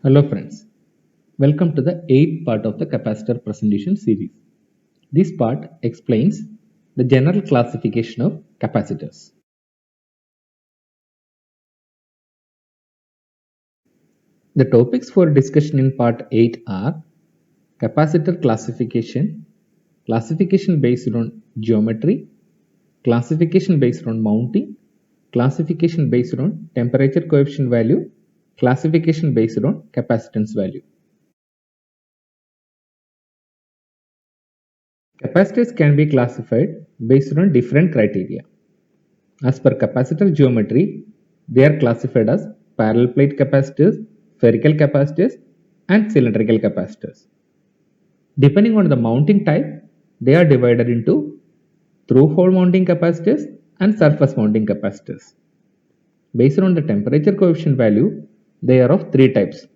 Hello friends, welcome to the 8th part of the Capacitor Presentation Series. This part explains the general classification of capacitors. The topics for discussion in part 8 are capacitor classification, classification based on geometry, classification based on mounting, classification based on temperature coefficient value, classification based on capacitance value. Capacitors can be classified based on different criteria. As per capacitor geometry, they are classified as parallel plate capacitors, spherical capacitors, and cylindrical capacitors. Depending on the mounting type, they are divided into through-hole mounting capacitors and surface mounting capacitors. Based on the temperature coefficient value, they are of three types: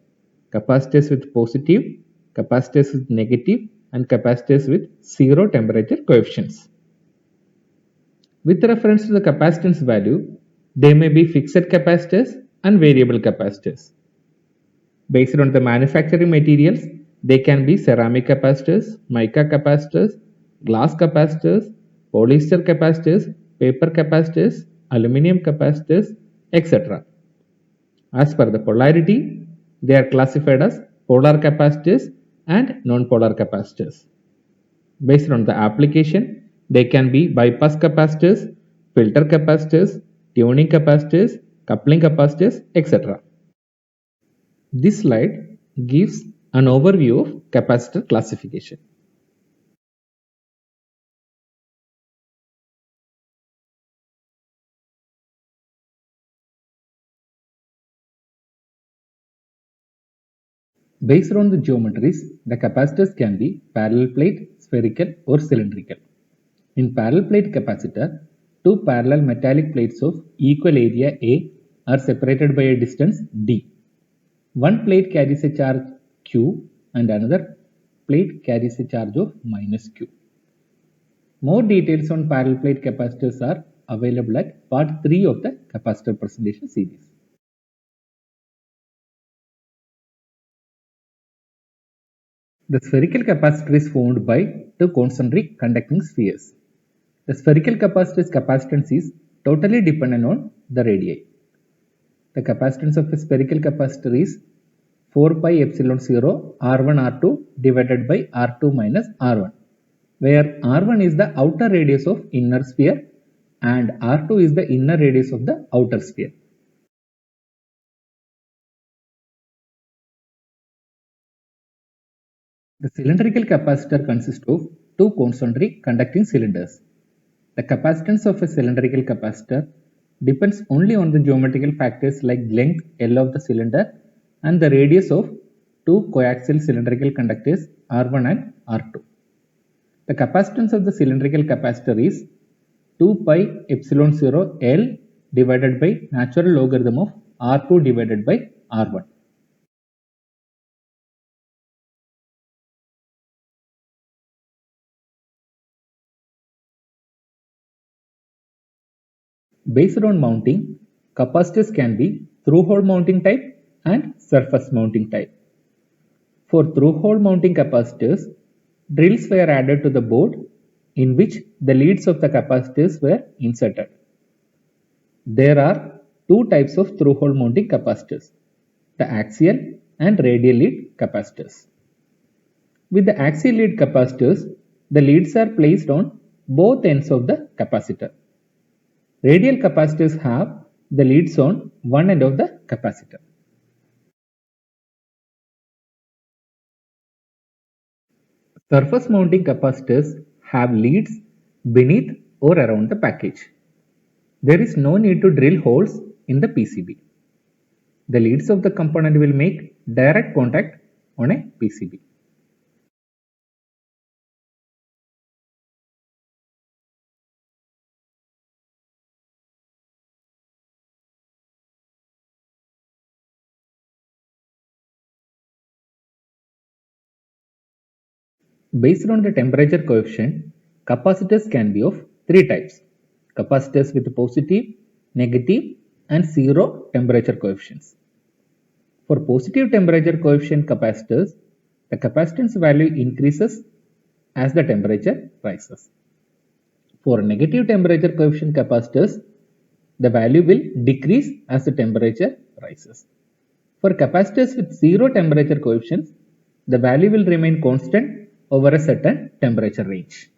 capacitors with positive, capacitors with negative, and capacitors with zero temperature coefficients. With reference to the capacitance value, they may be fixed capacitors and variable capacitors. Based on the manufacturing materials, they can be ceramic capacitors, mica capacitors, glass capacitors, polyester capacitors, paper capacitors, aluminum capacitors, etc. As per the polarity, they are classified as polar capacitors and non-polar capacitors. Based on the application, they can be bypass capacitors, filter capacitors, tuning capacitors, coupling capacitors, etc. This slide gives an overview of capacitor classification. Based on the geometries, the capacitors can be parallel plate, spherical, or cylindrical. In parallel plate capacitor, two parallel metallic plates of equal area A are separated by a distance d. One plate carries a charge q and another plate carries a charge of minus q. More details on parallel plate capacitors are available at part 3 of the capacitor presentation series. The spherical capacitor is formed by two concentric conducting spheres. The spherical capacitor's capacitance is totally dependent on the radii. The capacitance of a spherical capacitor is 4 pi epsilon 0 R1 R2 divided by R2 minus R1, where R1 is the outer radius of inner sphere and R2 is the inner radius of the outer sphere. The cylindrical capacitor consists of two concentric conducting cylinders. The capacitance of a cylindrical capacitor depends only on the geometrical factors like length L of the cylinder and the radius of two coaxial cylindrical conductors R1 and R2. The capacitance of the cylindrical capacitor is 2 pi epsilon 0 L divided by natural logarithm of R2 divided by R1. Based on mounting, capacitors can be through-hole mounting type and surface mounting type. For through-hole mounting capacitors, drills were added to the board in which the leads of the capacitors were inserted. There are two types of through-hole mounting capacitors, the axial and radial lead capacitors. With the axial lead capacitors, the leads are placed on both ends of the capacitor. Radial capacitors have the leads on one end of the capacitor. Surface mounting capacitors have leads beneath or around the package. There is no need to drill holes in the PCB. The leads of the component will make direct contact on a PCB. Based on the temperature coefficient, capacitors can be of three types: capacitors with positive, negative, and zero temperature coefficients. For positive temperature coefficient capacitors, the capacitance value increases as the temperature rises. For negative temperature coefficient capacitors, the value will decrease as the temperature rises. For capacitors with zero temperature coefficients, the value will remain constant over a certain temperature range.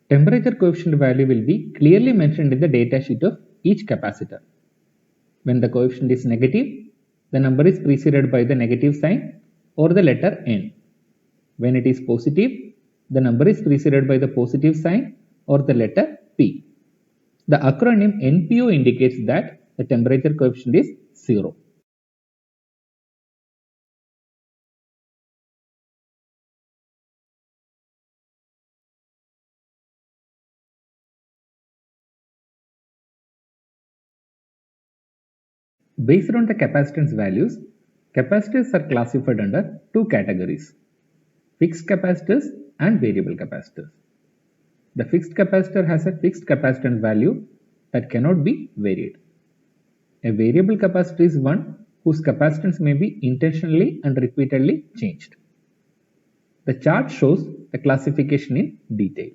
Temperature coefficient value will be clearly mentioned in the datasheet of each capacitor. When the coefficient is negative, the number is preceded by the negative sign or the letter N. When it is positive, the number is preceded by the positive sign or the letter P. The acronym NPO indicates that the temperature coefficient is 0. Based on the capacitance values, capacitors are classified under two categories: fixed capacitors and variable capacitors. The fixed capacitor has a fixed capacitance value that cannot be varied. A variable capacitor is one whose capacitance may be intentionally and repeatedly changed. The chart shows the classification in detail.